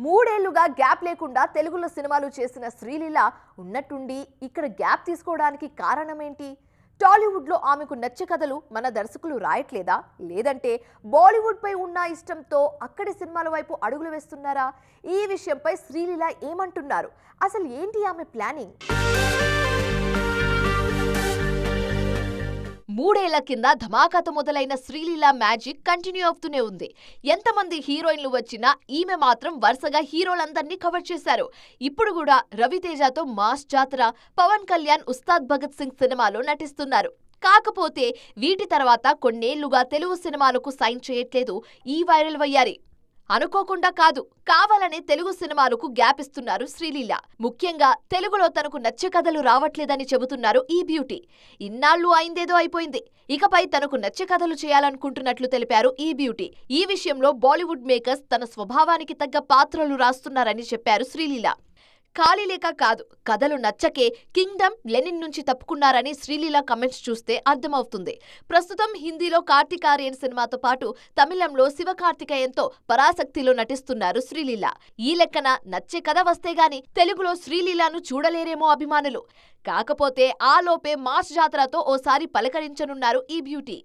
మూడేళ్లుగా గ్యాప్ లేకుండా తెలుగులో సినిమాలు చేసిన శ్రీలీల ఉన్నట్టుండి ఇక్కడ గ్యాప్ తీసుకోవడానికి కారణమేంటి? టాలీవుడ్లో ఆమెకు నచ్చే కథలు మన దర్శకులు రాయట్లేదా? లేదంటే బాలీవుడ్ పై ఉన్న ఇష్టంతో అక్కడి సినిమాల వైపు అడుగులు వేస్తున్నారా? ఈ విషయంపై శ్రీలీల ఏమంటున్నారు? అసలు ఏంటి ఆమె ప్లానింగ్? మూడేళ్ల కింద ధమాకాతో మొదలైన శ్రీలీల మ్యాజిక్ కంటిన్యూ అవుతూనే ఉంది. ఎంతమంది హీరోయిన్లు వచ్చినా ఈమె మాత్రం వరుసగా హీరోలందర్నీ కవర్ చేశారు. ఇప్పుడు కూడా రవితేజతో మాస్ జాతర, పవన్ కళ్యాణ్ ఉస్తాద్ భగత్ సింగ్ సినిమాలో నటిస్తున్నారు. కాకపోతే వీటి తర్వాత కొన్నేళ్లుగా తెలుగు సినిమాలకు సైన్ చేయట్లేదు ఈ వైరల్ వయ్యారి. అనుకోకుండా కాదు, కావాలనే తెలుగు సినిమాలకు గ్యాప్ ఇస్తున్నారు శ్రీలీల. ముఖ్యంగా తెలుగులో తనకు నచ్చే కథలు రావట్లేదని చెబుతున్నారు ఈ బ్యూటీ. ఇన్నాళ్లు అయిందేదో అయిపోయింది, ఇకపై తనకు నచ్చే కథలు చేయాలనుకుంటున్నట్లు తెలిపారు ఈ బ్యూటీ. ఈ విషయంలో బాలీవుడ్ మేకర్స్ తన స్వభావానికి తగ్గ పాత్రలు రాస్తున్నారని చెప్పారు శ్రీలీల. ఖాళీ లేక కాదు, కథలు నచ్చకే కింగ్డమ్, లెనిన్ నుంచి తప్పుకున్నారని శ్రీలీల కమెంట్స్ చూస్తే అర్థమవుతుంది. ప్రస్తుతం హిందీలో కార్తీక్ ఆర్యన్ సినిమాతో పాటు తమిళంలో శివకార్తికేయన్తో పరాశక్తిలో నటిస్తున్నారు శ్రీలీల. ఈ లెక్కన నచ్చే కథ వస్తే గాని తెలుగులో శ్రీలీలను చూడలేరేమో అభిమానులు. కాకపోతే ఆ లోపే మాస్ జాతరతో ఓసారి పలకరించనున్నారు ఈ బ్యూటీ.